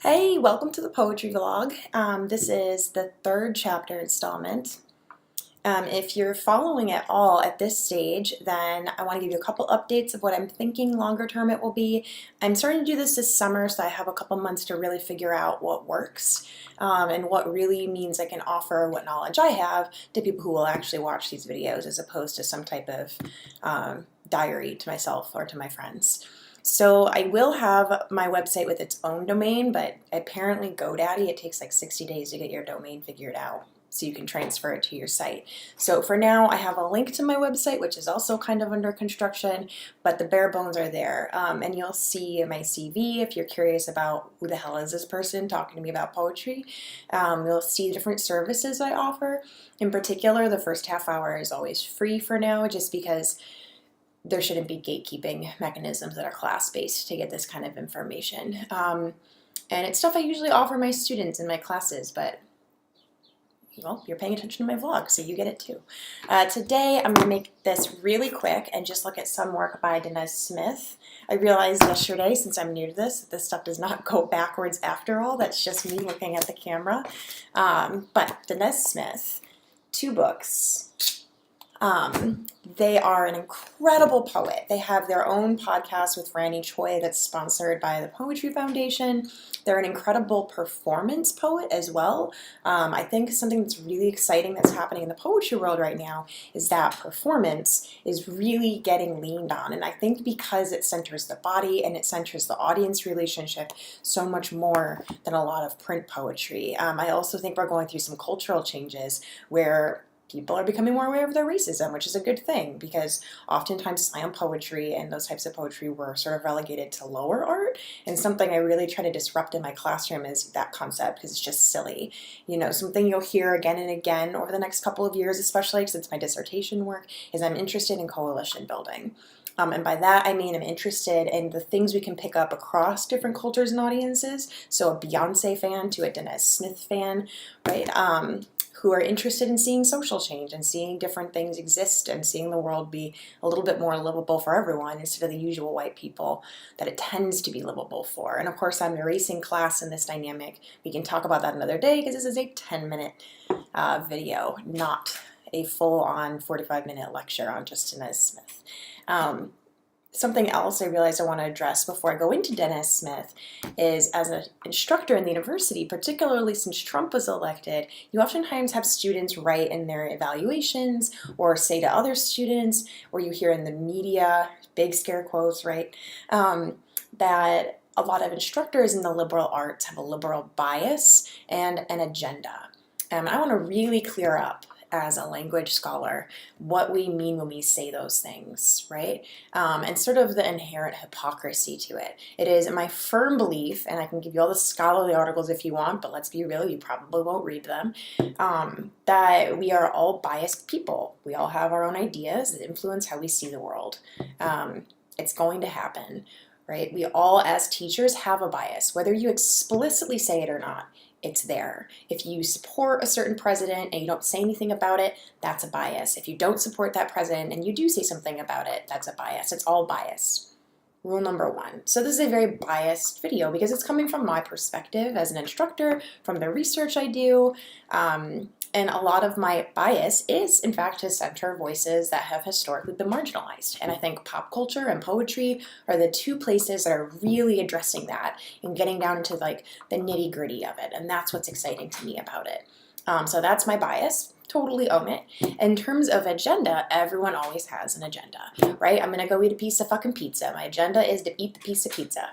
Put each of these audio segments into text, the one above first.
Hey, welcome to the poetry vlog. This is the third chapter installment. If you're following at all at this stage, then I want to give you a couple updates of what I'm thinking longer term it will be. I'm starting to do this summer, so I have a couple months to really figure out what works and what really means I can offer what knowledge I have to people who will actually watch these videos as opposed to some type of diary to myself or to my friends. So I will have my website with its own domain, but apparently GoDaddy, it takes like 60 days to get your domain figured out so you can transfer it to your site. So for now, I have a link to my website, which is also kind of under construction, but the bare bones are there. And you'll see my CV if you're curious about who the hell is this person talking to me about poetry. You'll see different services I offer. In particular, the first half hour is always free for now, just because there shouldn't be gatekeeping mechanisms that are class-based to get this kind of information. And it's stuff I usually offer my students in my classes, but well, you're paying attention to my vlog, so you get it too. Today, I'm going to make this really quick and just look at some work by Danez Smith. I realized yesterday, since I'm new to this stuff does not go backwards after all. That's just me looking at the camera. But Danez Smith, 2 books. They are an incredible poet. They have their own podcast with Franny Choi that's sponsored by the Poetry Foundation. They're an incredible performance poet as well. I think something that's really exciting that's happening in the poetry world right now is that performance is really getting leaned on. And I think because it centers the body and it centers the audience relationship so much more than a lot of print poetry. I also think we're going through some cultural changes where people are becoming more aware of their racism, which is a good thing because oftentimes slam poetry and those types of poetry were sort of relegated to lower art. And something I really try to disrupt in my classroom is that concept because it's just silly. You know, something you'll hear again and again over the next couple of years, especially since my dissertation work, is I'm interested in coalition building. And by that, I mean I'm interested in the things we can pick up across different cultures and audiences. So a Beyonce fan to a Danez Smith fan, right? Who are interested in seeing social change and seeing different things exist and seeing the world be a little bit more livable for everyone instead of the usual white people that it tends to be livable for. And of course, I'm erasing class in this dynamic. We can talk about that another day because this is a 10-minute video, not a full-on 45-minute lecture on just Danez Smith. Something else I realized I want to address before I go into Danez Smith is as an instructor in the university, particularly since Trump was elected, you oftentimes have students write in their evaluations or say to other students, or you hear in the media, big scare quotes, right, that a lot of instructors in the liberal arts have a liberal bias and an agenda. And I want to really clear up as a language scholar, what we mean when we say those things, right? And sort of the inherent hypocrisy to it. It is my firm belief, and I can give you all the scholarly articles if you want, but let's be real, you probably won't read them, that we are all biased people. We all have our own ideas that influence how we see the world. It's going to happen, right? We all, as teachers, have a bias, whether you explicitly say it or not. It's there. If you support a certain president and you don't say anything about it, that's a bias. If you don't support that president and you do say something about it, that's a bias. It's all bias. Rule number 1. So this is a very biased video because it's coming from my perspective as an instructor, from the research I do, and a lot of my bias is, in fact, to center voices that have historically been marginalized. And I think pop culture and poetry are the 2 places that are really addressing that and getting down into like the nitty-gritty of it. And that's what's exciting to me about it. So that's my bias. Totally own it. In terms of agenda, everyone always has an agenda, right? I'm gonna go eat a piece of fucking pizza. My agenda is to eat the piece of pizza.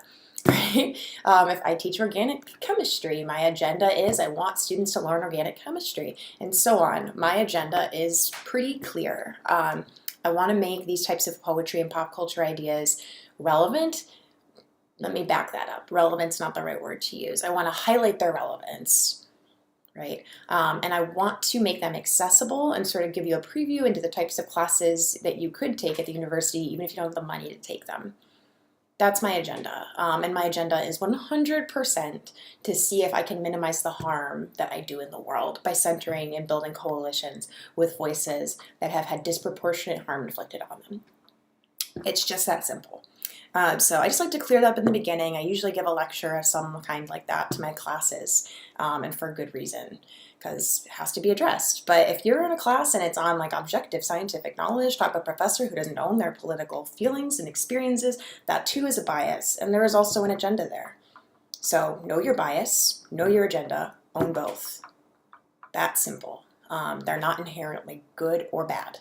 Right? If I teach organic chemistry, my agenda is I want students to learn organic chemistry, and so on. My agenda is pretty clear. I want to make these types of poetry and pop culture ideas relevant. Let me back that up. Relevant's not the right word to use. I want to highlight their relevance, right? And I want to make them accessible and sort of give you a preview into the types of classes that you could take at the university, even if you don't have the money to take them. That's my agenda, and my agenda is 100% to see if I can minimize the harm that I do in the world by centering and building coalitions with voices that have had disproportionate harm inflicted on them. It's just that simple. So I just like to clear that up in the beginning. I usually give a lecture of some kind like that to my classes, and for a good reason, because it has to be addressed. But if you're in a class and it's on like objective scientific knowledge, talk about a professor who doesn't own their political feelings and experiences, that too is a bias, and there is also an agenda there. So know your bias, know your agenda, own both. That's simple. They're not inherently good or bad.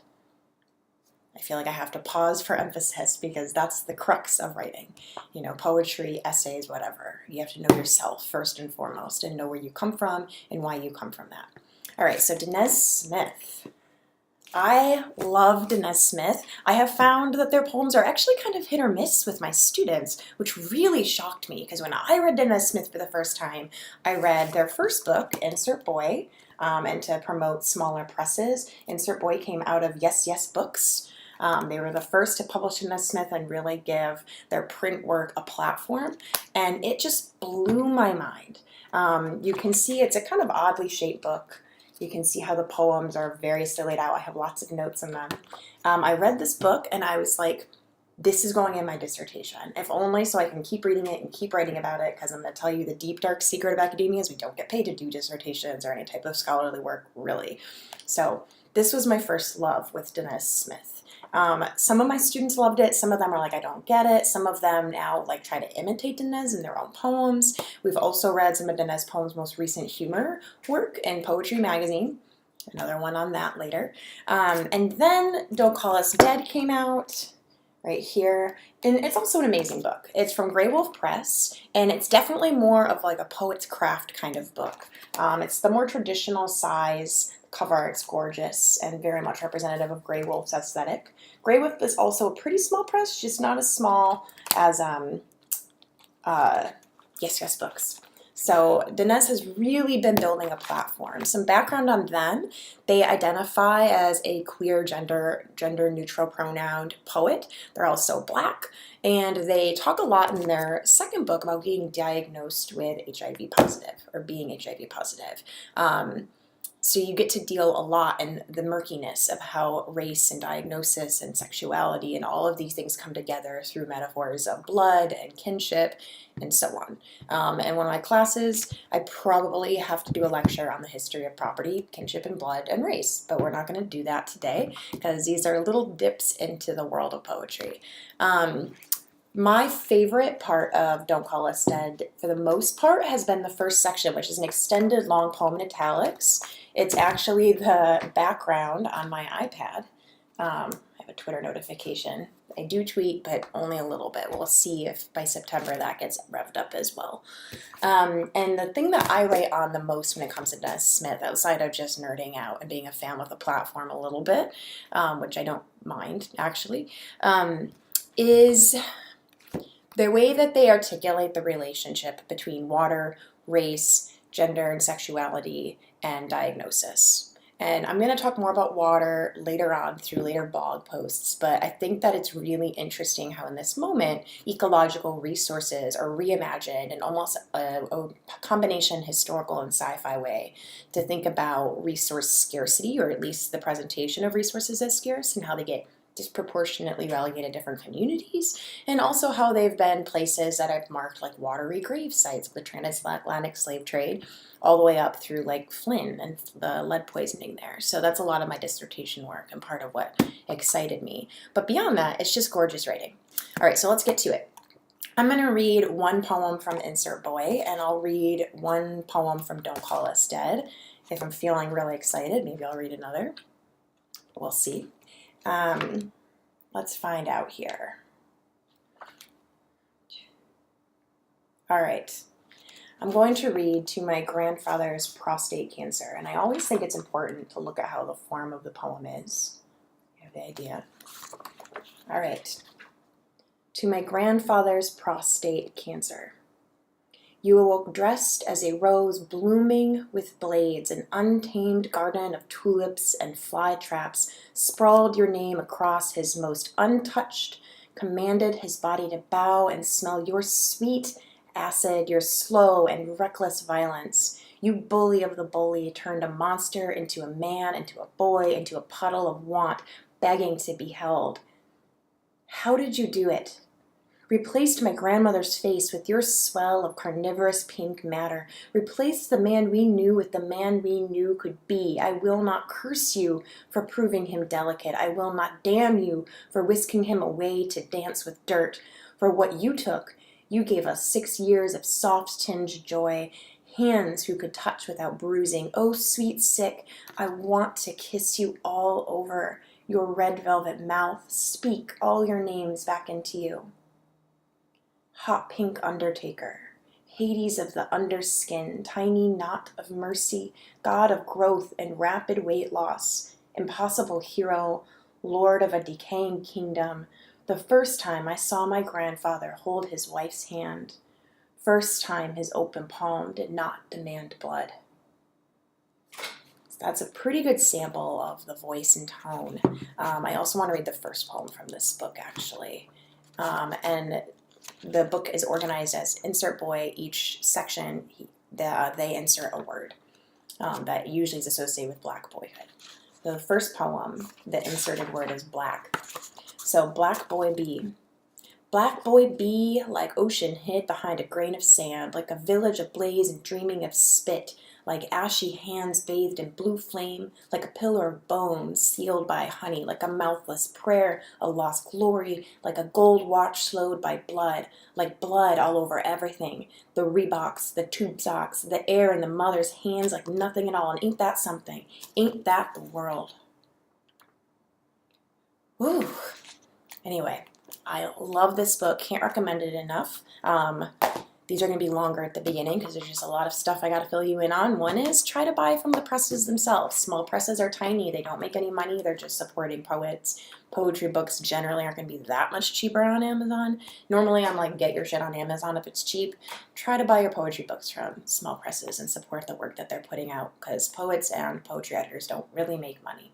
I feel like I have to pause for emphasis because that's the crux of writing. You know, poetry, essays, whatever. You have to know yourself first and foremost and know where you come from and why you come from that. All right, so Danez Smith. I love Danez Smith. I have found that their poems are actually kind of hit or miss with my students, which really shocked me because when I read Danez Smith for the first time, I read their first book, Insert Boy, and to promote smaller presses, Insert Boy came out of Yes Yes Books. They were the first to publish Danez Smith and really give their print work a platform, and it just blew my mind. You can see it's a kind of oddly shaped book. You can see how the poems are variously laid out. I have lots of notes in them. I read this book and I was like, this is going in my dissertation, if only so I can keep reading it and keep writing about it, because I'm going to tell you the deep, dark secret of academia is we don't get paid to do dissertations or any type of scholarly work, really. So this was my first love with Danez Smith. Some of my students loved it. Some of them are like, I don't get it. Some of them now like try to imitate Danez in their own poems. We've also read some of Danez Poems' most recent humor work in Poetry Magazine. Another one on that later. And then Don't Call Us Dead came out right here. And it's also an amazing book. It's from Grey Wolf Press, and it's definitely more of like a poet's craft kind of book. It's the more traditional size. Cover art's gorgeous and very much representative of Grey Wolf's aesthetic. Grey Wolf is also a pretty small press, just not as small as Yes Yes Books. So Danez has really been building a platform. Some background on them: they identify as a queer gender neutral pronoun poet. They're also Black, and they talk a lot in their second book about being diagnosed with HIV positive or being HIV positive. So you get to deal a lot in the murkiness of how race and diagnosis and sexuality and all of these things come together through metaphors of blood and kinship and so on. In one of my classes, I probably have to do a lecture on the history of property, kinship and blood, and race, but we're not going to do that today because these are little dips into the world of poetry. My favorite part of Don't Call Us Dead, for the most part, has been the first section, which is an extended long poem in italics. It's actually the background on my iPad. I have a Twitter notification. I do tweet, but only a little bit. We'll see if by September that gets revved up as well. And the thing that I write on the most when it comes to Danez Smith, outside of just nerding out and being a fan with the platform a little bit, which I don't mind, actually, is the way that they articulate the relationship between water, race, gender and sexuality, and diagnosis. And I'm going to talk more about water later on through later blog posts, but I think that it's really interesting how in this moment ecological resources are reimagined in almost a combination historical and sci-fi way to think about resource scarcity, or at least the presentation of resources as scarce, and how they get disproportionately relegated to different communities, and also how they've been places that I've marked like watery grave sites of the transatlantic slave trade, all the way up through like Flynn and the lead poisoning there. So that's a lot of my dissertation work and part of what excited me. But beyond that, it's just gorgeous writing. All right, so let's get to it. I'm going to read one poem from Insert Boy, and I'll read one poem from Don't Call Us Dead. If I'm feeling really excited, maybe I'll read another. We'll see. Let's find out here. All right. I'm going to read To My Grandfather's Prostate Cancer, and I always think it's important to look at how the form of the poem is. You have the idea? All right. To my grandfather's prostate cancer. You awoke dressed as a rose blooming with blades, an untamed garden of tulips and fly traps sprawled your name across his most untouched, commanded his body to bow and smell your sweet acid, your slow and reckless violence. You bully of the bully turned a monster into a man, into a boy, into a puddle of want, begging to be held. How did you do it? Replaced my grandmother's face with your swell of carnivorous pink matter. Replaced the man we knew with the man we knew could be. I will not curse you for proving him delicate. I will not damn you for whisking him away to dance with dirt. For what you took, you gave us 6 years of soft-tinged joy, hands who could touch without bruising. Oh, sweet sick, I want to kiss you all over. Your red velvet mouth, speak all your names back into you. Hot pink undertaker, Hades of the underskin, tiny knot of mercy, god of growth and rapid weight loss, impossible hero, lord of a decaying kingdom. The first time I saw my grandfather hold his wife's hand, first time his open palm did not demand blood. So that's a pretty good sample of the voice and tone. I also want to read the first poem from this book, actually. And the book is organized as insert boy. Each section, they insert a word that usually is associated with black boyhood. The first poem, the inserted word is black. So black boy B. Black boy B, like ocean hid behind a grain of sand, like a village ablaze and dreaming of spit, like ashy hands bathed in blue flame, like a pillar of bone sealed by honey, like a mouthless prayer, a lost glory, like a gold watch slowed by blood, like blood all over everything, the Reeboks, the tube socks, the air in the mother's hands like nothing at all, and ain't that something? Ain't that the world? Woo! Anyway, I love this book, can't recommend it enough. These are going to be longer at the beginning because there's just a lot of stuff I got to fill you in on. One is try to buy from the presses themselves. Small presses are tiny. They don't make any money. They're just supporting poets. Poetry books generally aren't going to be that much cheaper on Amazon. Normally I'm like, get your shit on Amazon if it's cheap. Try to buy your poetry books from small presses and support the work that they're putting out because poets and poetry editors don't really make money.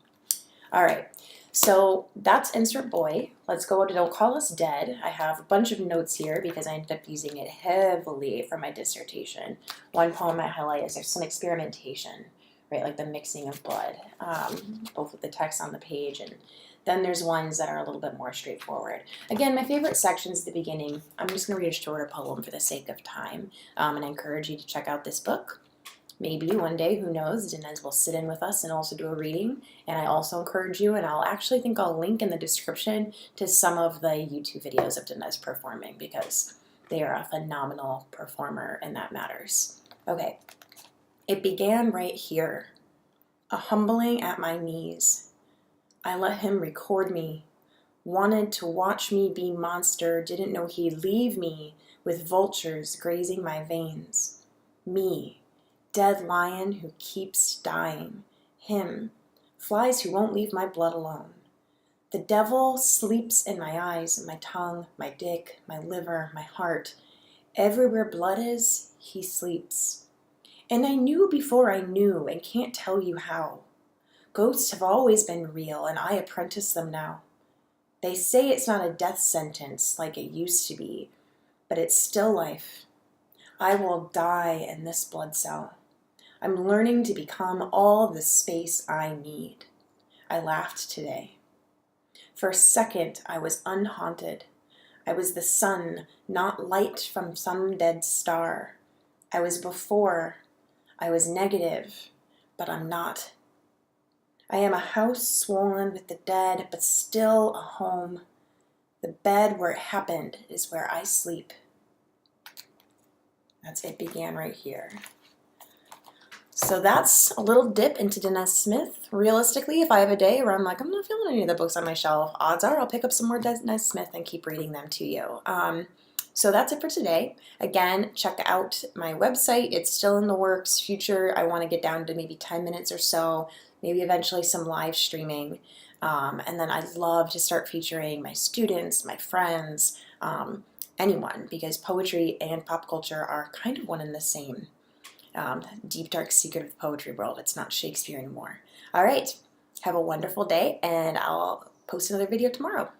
All right. So that's insert boy. Let's go to Don't Call Us Dead. I have a bunch of notes here because I ended up using it heavily for my dissertation. One poem I highlight is there's some experimentation, right, like the mixing of blood, both with the text on the page, and then there's ones that are a little bit more straightforward. Again, my favorite sections at the beginning. I'm just going to read a shorter poem for the sake of time, and I encourage you to check out this book. Maybe one day, who knows, Danez will sit in with us and also do a reading. And I also encourage you, and I'll actually think I'll link in the description to some of the YouTube videos of Danez performing because they are a phenomenal performer and that matters. Okay, it began right here, a humbling at my knees. I let him record me, wanted to watch me be monster, didn't know he'd leave me with vultures grazing my veins. Me. Dead lion who keeps dying. Him. Flies who won't leave my blood alone. The devil sleeps in my eyes, my tongue, my dick, my liver, my heart. Everywhere blood is, he sleeps. And I knew before I knew and can't tell you how. Ghosts have always been real and I apprentice them now. They say it's not a death sentence like it used to be, but it's still life. I will die in this blood cell. I'm learning to become all the space I need. I laughed today. For a second, I was unhaunted. I was the sun, not light from some dead star. I was before. I was negative, but I'm not. I am a house swollen with the dead, but still a home. The bed where it happened is where I sleep. That's it began right here. So that's a little dip into Danez Smith. Realistically, if I have a day where I'm like, I'm not feeling any of the books on my shelf, odds are I'll pick up some more Danez Smith and keep reading them to you. So that's it for today. Again, check out my website. It's still in the works. Future, I want to get down to maybe 10 minutes or so, maybe eventually some live streaming. And then I'd love to start featuring my students, my friends, anyone, because poetry and pop culture are kind of one and the same. Deep, dark secret of the poetry world. It's not Shakespeare anymore. All right. Have a wonderful day, and I'll post another video tomorrow.